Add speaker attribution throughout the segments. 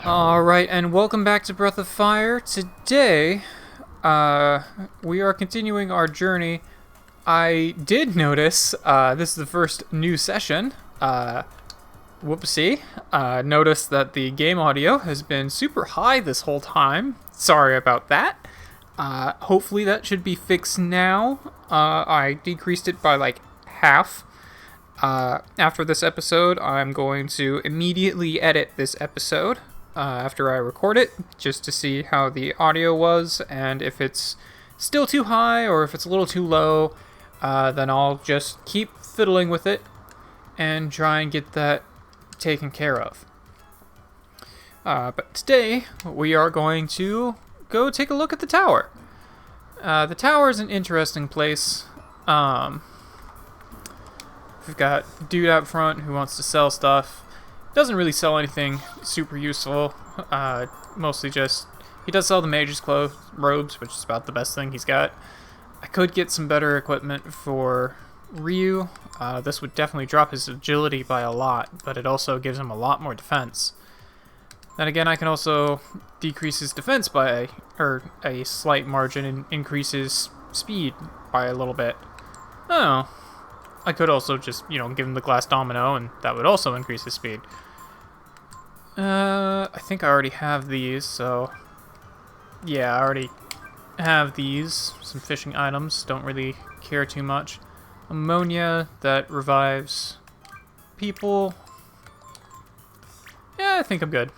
Speaker 1: Alright, and welcome back to Breath of Fire. Today, we are continuing our journey. I did notice, this is the first new session, whoopsie, notice that the game audio has been super high this whole time. Sorry about that. Hopefully that should be fixed now. I decreased it by like half. After this episode, I'm going to immediately edit this episode after I record it, just to see how the audio was, and if it's still too high or if it's a little too low, then I'll just keep fiddling with it and try and get that taken care of. But today, we are going to go take a look at the tower. The tower is an interesting place. We've got a dude out front who wants to sell stuff. Doesn't really sell anything super useful. Mostly just... He does sell the mage's clothes, robes, which is about the best thing he's got. I could get some better equipment for Ryu. This would definitely drop his agility by a lot, but it also gives him a lot more defense. Then again, I can also decrease his defense by a slight margin and increase his speed by a little bit. Oh. I could also just, give him the glass domino, and that would also increase his speed. I think I already have these, so... Yeah, I already have these. Some fishing items, don't really care too much. Ammonia, that revives people. Yeah, I think I'm good.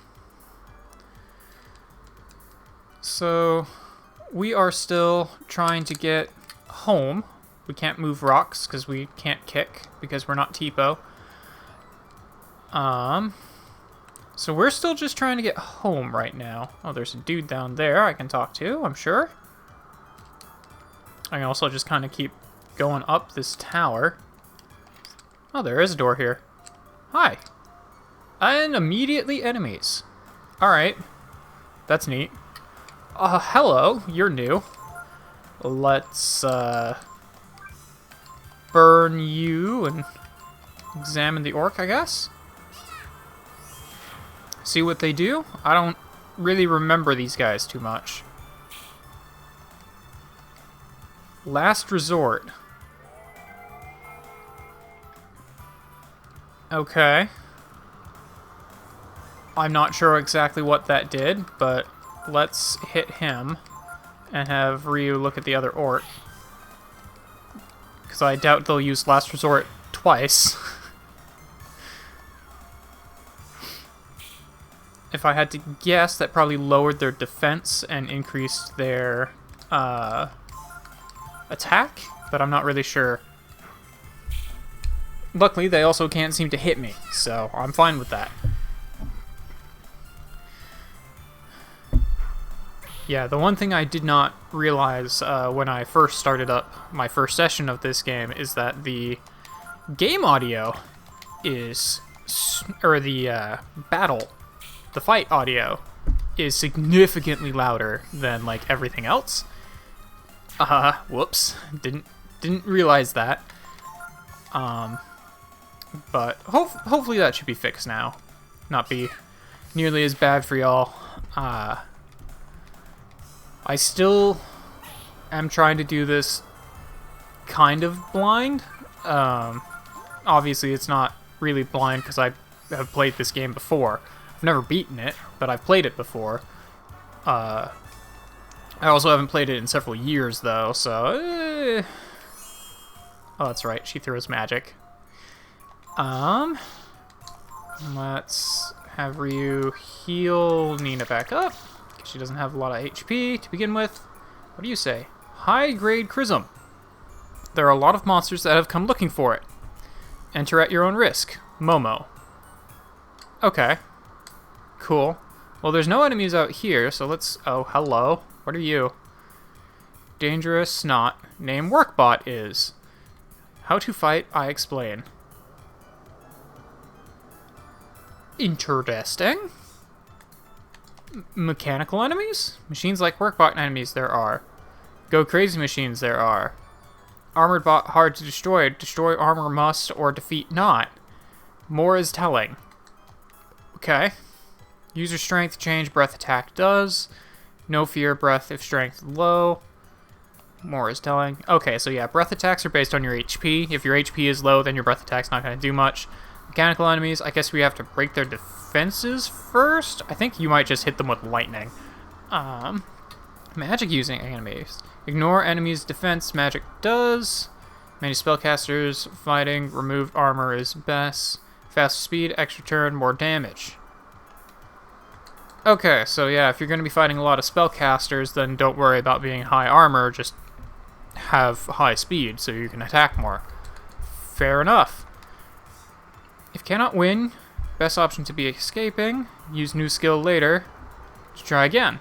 Speaker 1: So, we are still trying to get home. We can't move rocks because we can't kick because we're not Tipo. So we're still just trying to get home right now. Oh, there's a dude down there I can talk to, I'm sure. I can also just kind of keep going up this tower. Oh, there is a door here. Hi. And immediately enemies. Alright. That's neat. Hello. You're new. Let's, burn you and examine the orc, I guess. See what they do? I don't really remember these guys too much. Last resort. Okay. I'm not sure exactly what that did, but let's hit him and have Ryu look at the other orc. Because I doubt they'll use Last Resort twice. If I had to guess, that probably lowered their defense and increased their attack, but I'm not really sure. Luckily, they also can't seem to hit me, so I'm fine with that. Yeah, the one thing I did not realize when I first started up my first session of this game is that the game audio is, or the the fight audio is significantly louder than like everything else. Whoops, didn't realize that. But hopefully that should be fixed now, not be nearly as bad for y'all. I still am trying to do this kind of blind. Obviously, it's not really blind because I have played this game before. I've never beaten it, but I've played it before. I also haven't played it in several years, though, so... Oh, that's right. She throws magic. Let's have Ryu heal Nina back up. She doesn't have a lot of HP to begin with. What do you say? High-grade Chrism. There are a lot of monsters that have come looking for it. Enter at your own risk. Momo. Okay. Cool. Well, there's no enemies out here, so let's... Oh, hello. What are you? Dangerous Snot. Name Workbot is. How to fight, I explain. Interesting. Mechanical enemies? Machines like Workbot enemies there are. Go crazy machines there are. Armored bot hard to destroy. Destroy armor must or defeat not. More is telling. Okay. User strength change, breath attack does. No fear, breath if strength low. More is telling. Okay, so yeah, breath attacks are based on your HP. If your HP is low, then your breath attack's not going to do much. Mechanical enemies, I guess we have to break their defenses first. I think you might just hit them with lightning. Magic using enemies. Ignore enemies' defense, magic does. Many spellcasters fighting, removed armor is best. Faster speed, extra turn, more damage. Okay, so yeah, if you're going to be fighting a lot of spellcasters, then don't worry about being high armor, just have high speed so you can attack more. Fair enough. If cannot win, best option to be escaping. Use new skill later to try again.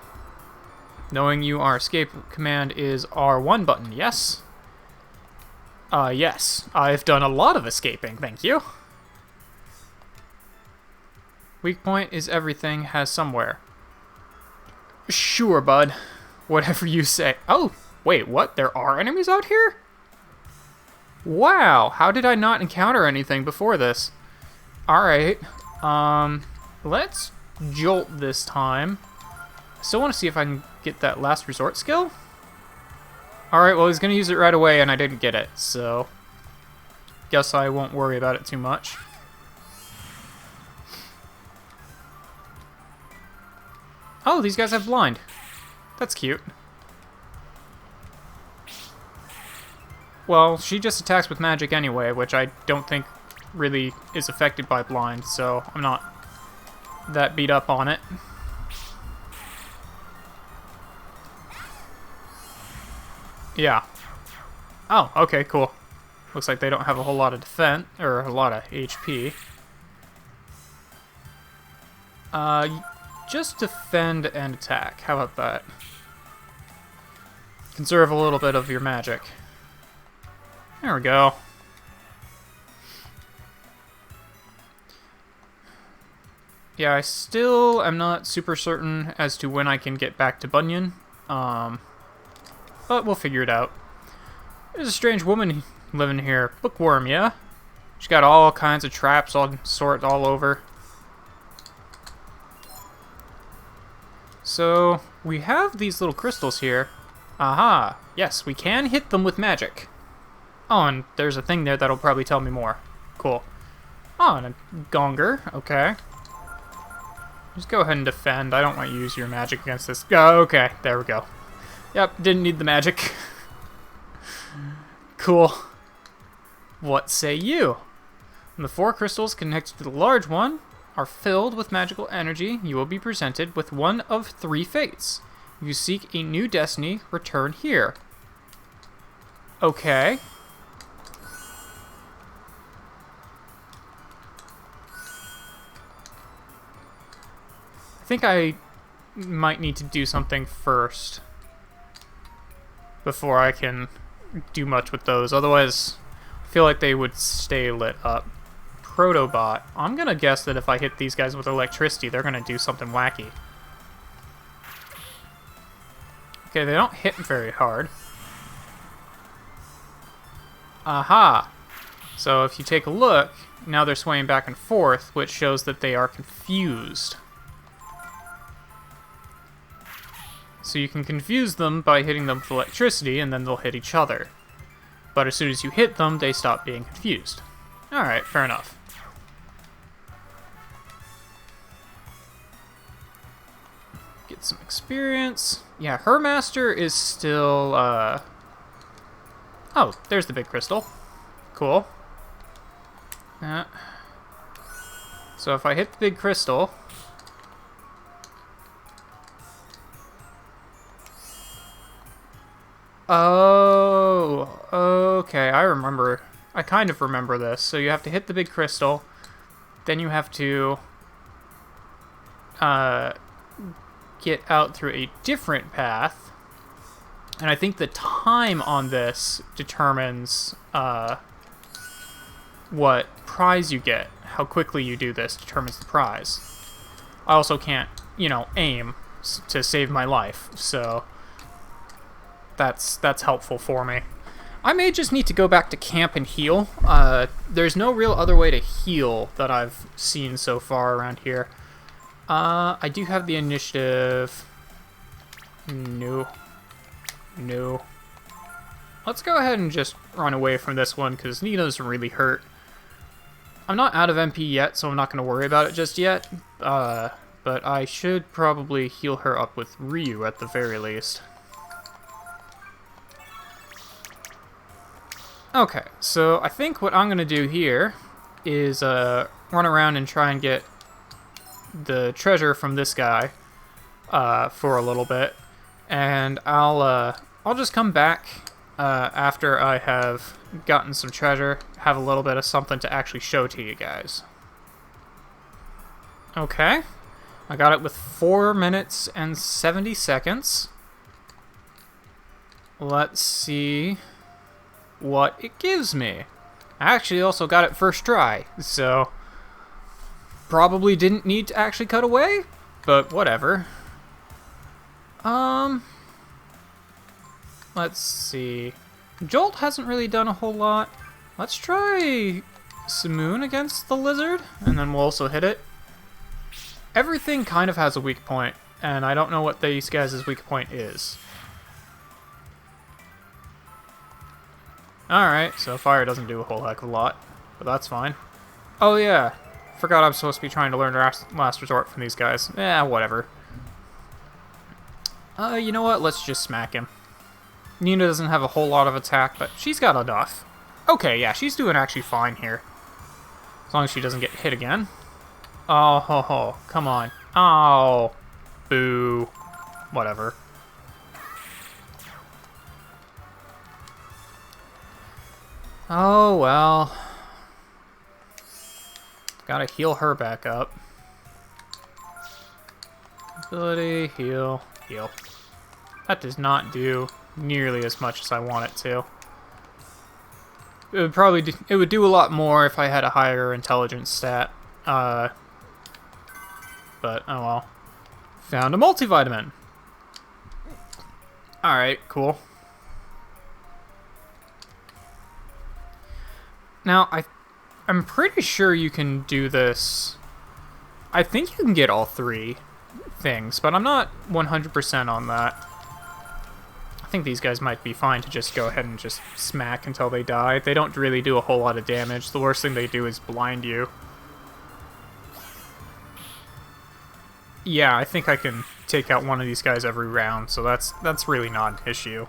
Speaker 1: Knowing you are escape command is R1 button, yes? Yes. I've done a lot of escaping, thank you. Weak point is everything has somewhere. Sure, bud. Whatever you say. Oh, wait, what? There are enemies out here? Wow, how did I not encounter anything before this? Alright, let's jolt this time. I still want to see if I can get that last resort skill. Alright, well, he's going to use it right away, and I didn't get it, so guess I won't worry about it too much. Oh, these guys have blind. That's cute. Well, she just attacks with magic anyway, which I don't think really is affected by blind, so I'm not that beat up on it. Yeah. Oh, okay, cool. Looks like they don't have a whole lot of defense, or a lot of HP. Just defend and attack. How about that? Conserve a little bit of your magic. There we go. Yeah, I still am not super certain as to when I can get back to Bunyan. But we'll figure it out. There's a strange woman living here. Bookworm, yeah? She's got all kinds of traps, all sorts all over. So, we have these little crystals here. Aha! Yes, we can hit them with magic. Oh, and there's a thing there that'll probably tell me more. Cool. Oh, and a gonger. Okay. Just go ahead and defend. I don't want you to use your magic against this. Oh, okay, there we go. Yep, didn't need the magic. Cool. What say you? When the 4 crystals connected to the large one are filled with magical energy, you will be presented with one of 3 fates. If you seek a new destiny, return here. Okay. I think I might need to do something first before I can do much with those. Otherwise, I feel like they would stay lit up. Protobot. I'm gonna guess that if I hit these guys with electricity, they're gonna do something wacky. Okay, they don't hit very hard. Aha! So if you take a look, now they're swaying back and forth, which shows that they are confused. So you can confuse them by hitting them with electricity, and then they'll hit each other. But as soon as you hit them, they stop being confused. Alright, fair enough. Get some experience. Yeah, her master is still, Oh, there's the big crystal. Cool. So if I hit the big crystal... Oh, okay, I remember. I kind of remember this. So you have to hit the big crystal, then you have to get out through a different path, and I think the time on this determines what prize you get. How quickly you do this determines the prize. I also can't, you know, aim to save my life, so... That's helpful for me. I may just need to go back to camp and heal. There's no real other way to heal that I've seen so far around here. I do have the initiative. No. No. Let's go ahead and just run away from this one, because Nina's really hurt. I'm not out of MP yet, so I'm not going to worry about it just yet. But I should probably heal her up with Ryu at the very least. Okay, so I think what I'm going to do here is run around and try and get the treasure from this guy for a little bit. And I'll just come back after I have gotten some treasure, have a little bit of something to actually show to you guys. Okay, I got it with 4 minutes and 70 seconds. Let's see what it gives me. I actually also got it first try, so probably didn't need to actually cut away, but whatever. Let's see. Jolt hasn't really done a whole lot. Let's try Simoon against the lizard, and then we'll also hit it. Everything kind of has a weak point, and I don't know what these guys' weak point is. Alright, so fire doesn't do a whole heck of a lot, but that's fine. Oh yeah, forgot I'm supposed to be trying to learn Last Resort from these guys. Whatever. You know what? Let's just smack him. Nina doesn't have a whole lot of attack, but she's got enough. Okay, yeah, she's doing actually fine here. As long as she doesn't get hit again. Oh, ho, ho, come on. Oh, boo. Whatever. Oh, well. Gotta heal her back up. Ability, heal, heal. That does not do nearly as much as I want it to. It would probably it would do a lot more if I had a higher intelligence stat. But oh well. Found a multivitamin. Alright, cool. Now, I'm pretty sure you can do this. I think you can get all 3 things, but I'm not 100% on that. I think these guys might be fine to just go ahead and just smack until they die. They don't really do a whole lot of damage. The worst thing they do is blind you. Yeah, I think I can take out one of these guys every round, so that's really not an issue.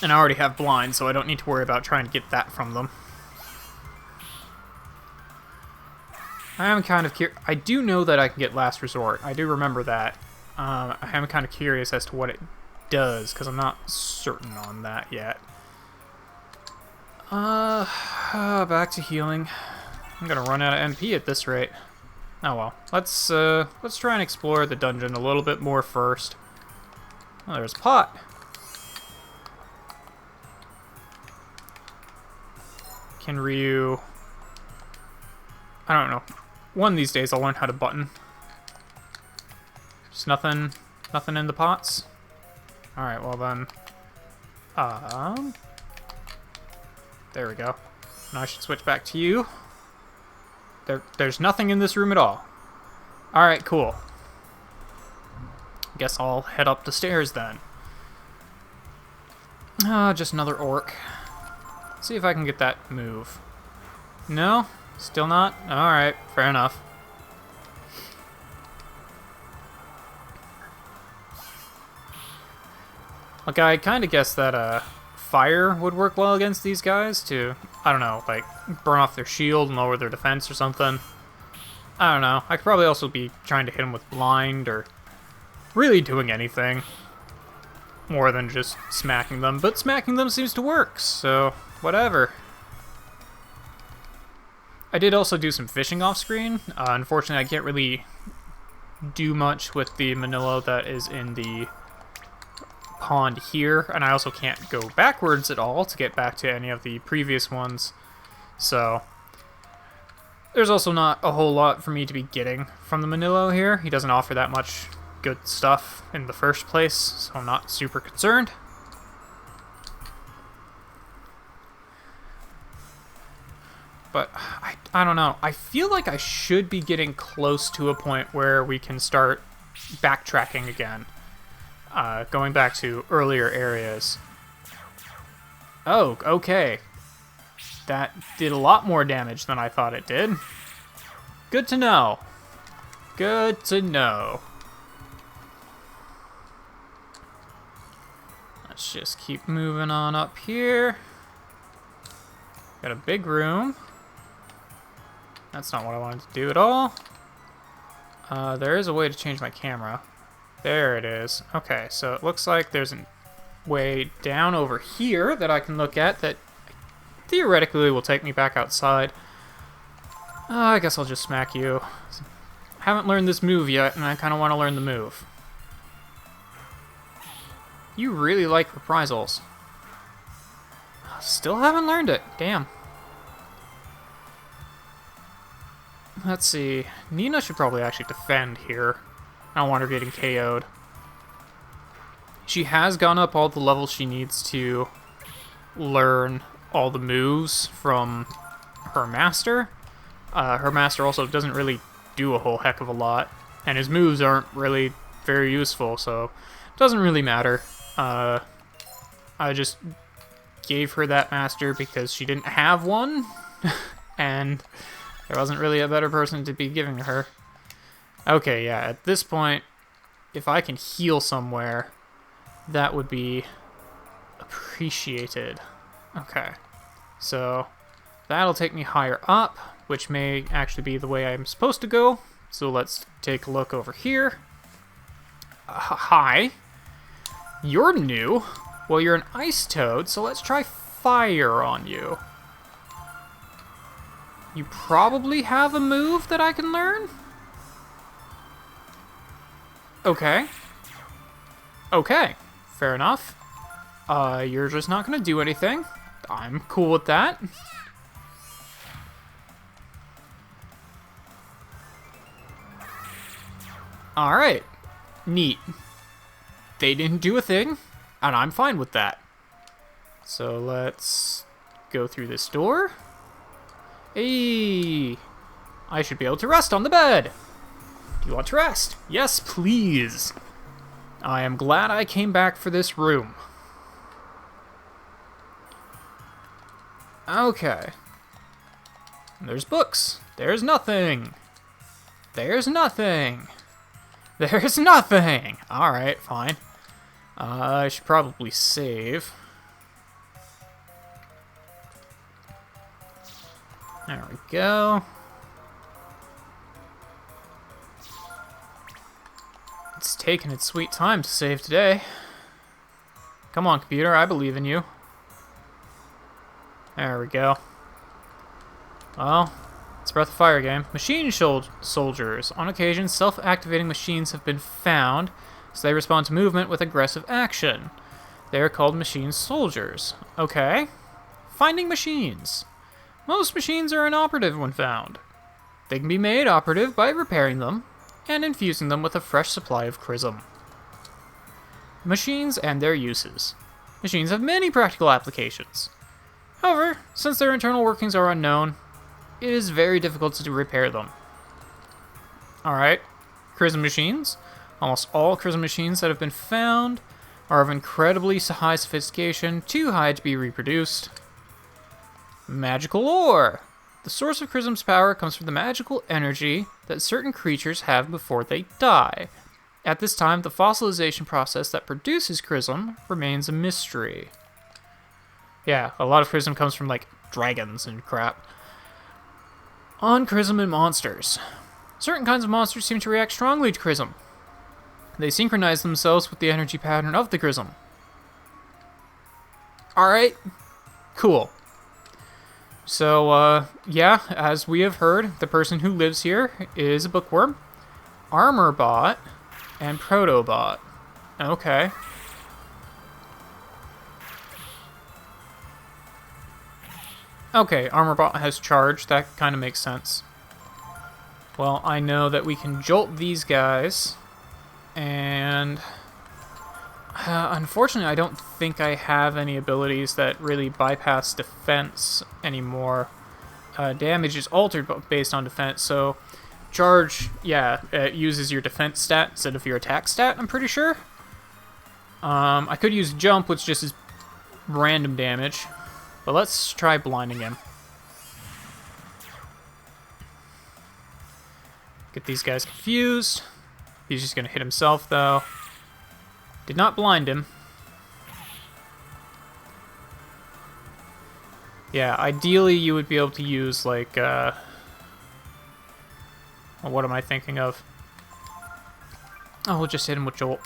Speaker 1: And I already have blind, so I don't need to worry about trying to get that from them. I am kind of curious. I do know that I can get Last Resort. I do remember that. I am kind of curious as to what it does, because I'm not certain on that yet. Back to healing. I'm gonna run out of MP at this rate. Oh well. Let's try and explore the dungeon a little bit more first. Oh, there's a pot. Can Ryu... I don't know. One of these days I'll learn how to button. There's nothing in the pots? Alright, well then. There we go. Now I should switch back to you. There's nothing in this room at all. Alright, cool. Guess I'll head up the stairs then. Just another orc. Let's see if I can get that move. No? Still not? Alright, fair enough. Like, I kind of guessed that fire would work well against these guys to, I don't know, like, burn off their shield and lower their defense or something. I don't know. I could probably also be trying to hit them with blind or really doing anything more than just smacking them. But smacking them seems to work, so whatever. I did also do some fishing off screen. Unfortunately, I can't really do much with the Manila that is in the pond here, and I also can't go backwards at all to get back to any of the previous ones. So there's also not a whole lot for me to be getting from the Manila here. He doesn't offer that much good stuff in the first place, so I'm not super concerned. but I don't know. I feel like I should be getting close to a point where we can start backtracking again. Going back to earlier areas. Oh, okay. That did a lot more damage than I thought it did. Good to know. Good to know. Let's just keep moving on up here. Got a big room. That's not what I wanted to do at all. There is a way to change my camera. There it is. Okay, so it looks like there's a way down over here that I can look at that theoretically will take me back outside. I guess I'll just smack you. Haven't learned this move yet, and I kind of want to learn the move. You really like reprisals. Still haven't learned it. Damn. Let's see. Nina should probably actually defend here. I don't want her getting KO'd. She has gone up all the levels she needs to learn all the moves from her master. Her master also doesn't really do a whole heck of a lot, and his moves aren't really very useful, so it doesn't really matter. I just gave her that master because she didn't have one, and there wasn't really a better person to be giving her. Okay, yeah, at this point, if I can heal somewhere, that would be appreciated. Okay, so that'll take me higher up, which may actually be the way I'm supposed to go. So let's take a look over here. Hi. You're new. Well, you're an ice toad, so let's try fire on you. You probably have a move that I can learn? Okay. Okay, fair enough. You're just not gonna do anything. I'm cool with that. Alright. Neat. They didn't do a thing, and I'm fine with that. So let's go through this door. Hey! I should be able to rest on the bed. Do you want to rest? Yes, please. I am glad I came back for this room. Okay. There's books. There's nothing. There's nothing. There's nothing! Alright, fine. I should probably save. There we go. It's taken its sweet time to save today. Come on, computer, I believe in you. There we go. Well, it's Breath of Fire game. Machine soldiers. On occasion, self-activating machines have been found, so they respond to movement with aggressive action. They are called machine soldiers. Okay. Finding machines. Most machines are inoperative when found. They can be made operative by repairing them and infusing them with a fresh supply of Chrism. Machines and their uses. Machines have many practical applications. However, since their internal workings are unknown, it is very difficult to repair them. Alright, Chrism machines. Almost all Chrism machines that have been found are of incredibly high sophistication, too high to be reproduced. Magical ore. The source of Chrism's power comes from the magical energy that certain creatures have before they die. At this time, the fossilization process that produces Chrism remains a mystery. Yeah, a lot of Chrism comes from, like, dragons and crap. On Chrism and monsters. Certain kinds of monsters seem to react strongly to Chrism. They synchronize themselves with the energy pattern of the Chrism. Alright, cool. So, yeah, as we have heard, the person who lives here is a bookworm, Armorbot, and Protobot. Okay. Okay, Armorbot has charge. That kind of makes sense. Well, I know that we can jolt these guys, and unfortunately, I don't think I have any abilities that really bypass defense anymore. damage is altered based on defense, so charge, yeah, it uses your defense stat instead of your attack stat, I'm pretty sure. I could use jump, which just is random damage, but let's try blinding him. Get these guys confused. He's just gonna hit himself, though. Did not blind him. Yeah, ideally you would be able to use, like, well, what am I thinking of? Oh, we'll just hit him with Jolt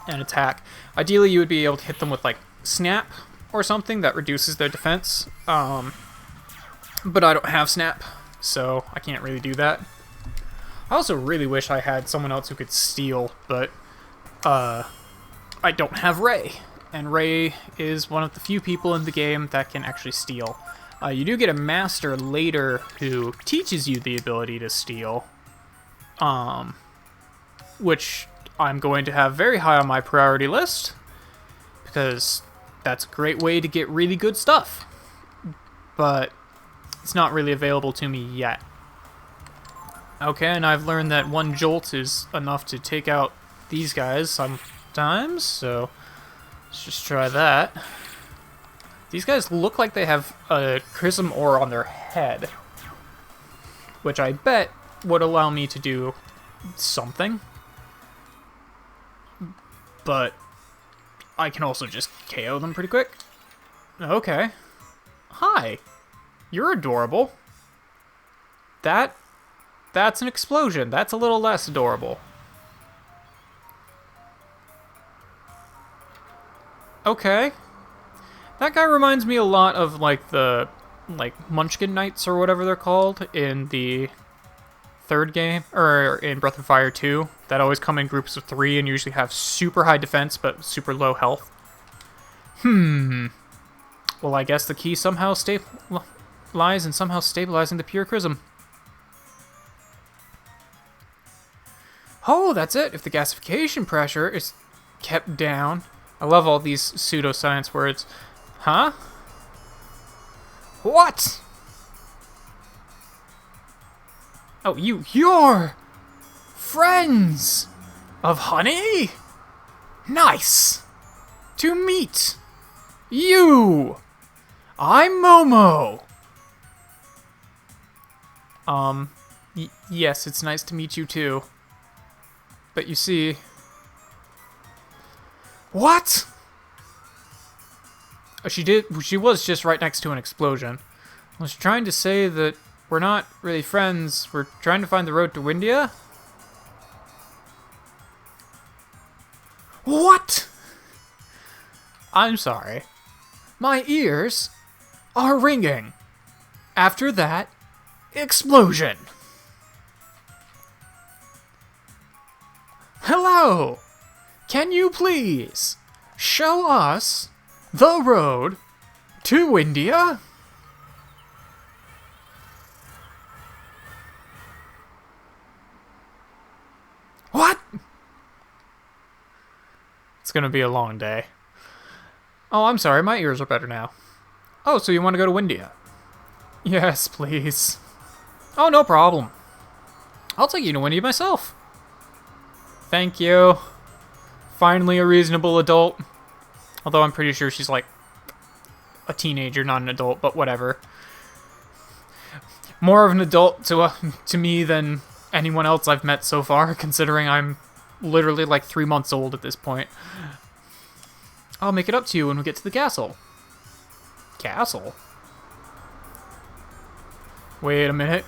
Speaker 1: and attack. Ideally you would be able to hit them with, like, Snap or something that reduces their defense. But I don't have Snap, so I can't really do that. I also really wish I had someone else who could steal, but I don't have Ray. And Ray is one of the few people in the game that can actually steal. You do get a master later who teaches you the ability to steal, which I'm going to have very high on my priority list, because that's a great way to get really good stuff. But it's not really available to me yet. Okay, and I've learned that one jolt is enough to take out these guys sometimes, so let's just try that. These guys look like they have a Chrism ore on their head, which I bet would allow me to do something. But I can also just KO them pretty quick. Okay. Hi. You're adorable. That's an explosion. That's a little less adorable. Okay. That guy reminds me a lot of, like, the, like, Munchkin Knights or whatever they're called in the third game, or in Breath of Fire 2, that always come in groups of 3 and usually have super high defense but super low health. Well, I guess the key somehow lies in somehow stabilizing the pure Chrism. Oh, that's it. If the gasification pressure is kept down. I love all these pseudoscience words. Huh? What? Oh, you're friends of Honey? Nice to meet you. I'm Momo. Yes, it's nice to meet you too. But you see... What? Oh, she was just right next to an explosion. I was trying to say that we're not really friends. We're trying to find the road to Windia? What? I'm sorry. My ears are ringing. After that, explosion. Hello! Can you please show us the road to Windia? What? It's gonna be a long day. Oh, I'm sorry, my ears are better now. Oh, so you want to go to Windia? Yes, please. Oh, no problem. I'll take you to Windia myself. Thank you. Finally a reasonable adult. Although I'm pretty sure she's like a teenager, not an adult, but whatever. More of an adult to me than anyone else I've met so far, considering I'm literally like 3 months old at this point. I'll make it up to you when we get to the castle. Castle? Wait a minute.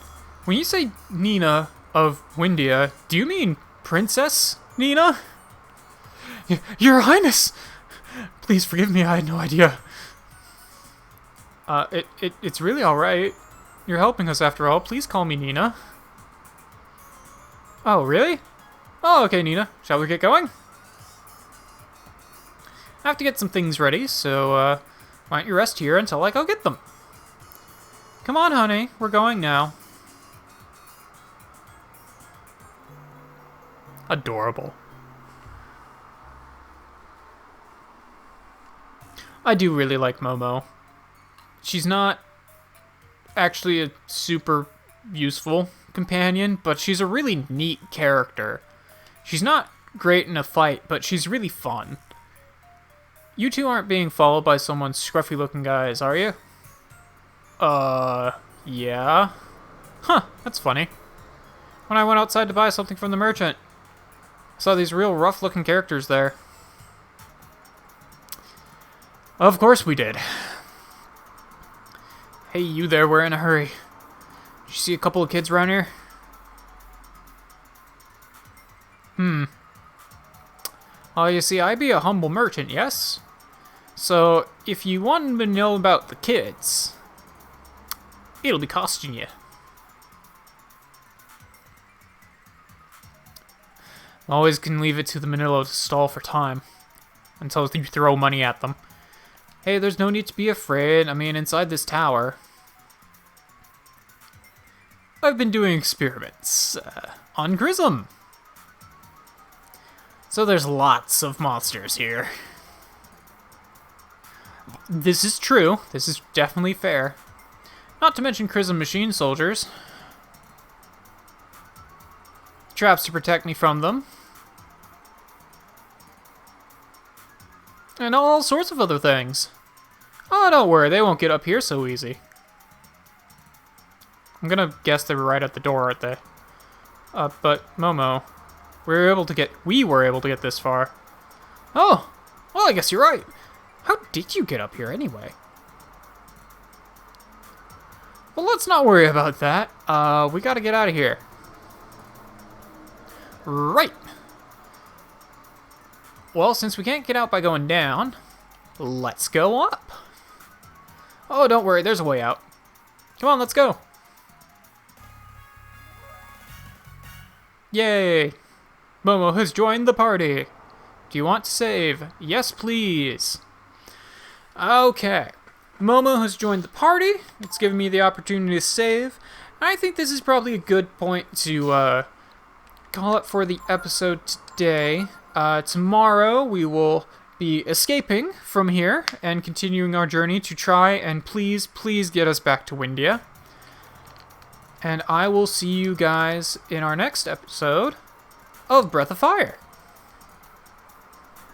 Speaker 1: When you say Nina of Windia, do you mean Princess Nina? Your Highness! Please forgive me, I had no idea. It's really alright. You're helping us after all. Please call me Nina. Oh, really? Oh, okay, Nina. Shall we get going? I have to get some things ready, so, why don't you rest here until I go get them? Come on, honey. We're going now. Adorable. I do really like Momo. She's not actually a super useful companion, but she's a really neat character. She's not great in a fight, but she's really fun. You two aren't being followed by someone scruffy looking guys, are you? Yeah. Huh, that's funny. When I went outside to buy something from the merchant, I saw these real rough looking characters there. Of course we did. Hey, you there, we're in a hurry. Did you see a couple of kids around here? Oh, you see, I be a humble merchant, yes? So, if you want to know about the kids, it'll be costing you. Always can leave it to the Manilo to stall for time, until you throw money at them. Hey, there's no need to be afraid. I mean, inside this tower, I've been doing experiments on Grism. So there's lots of monsters here. This is true. This is definitely fair. Not to mention Grism machine soldiers. Traps to protect me from them. And all sorts of other things. Oh, don't worry, they won't get up here so easy. I'm gonna guess they were right at the door, aren't they? But Momo, we were able to get this far. Oh, well, I guess you're right. How did you get up here anyway? Well, let's not worry about that. We gotta get out of here. Right. Well, since we can't get out by going down, let's go up. Oh, don't worry, there's a way out. Come on, let's go. Yay! Momo has joined the party. Do you want to save? Yes, please. Okay. Momo has joined the party. It's given me the opportunity to save. I think this is probably a good point to call it for the episode today. Tomorrow we will be escaping from here and continuing our journey to try and please get us back to Windia. And I will see you guys in our next episode of Breath of Fire.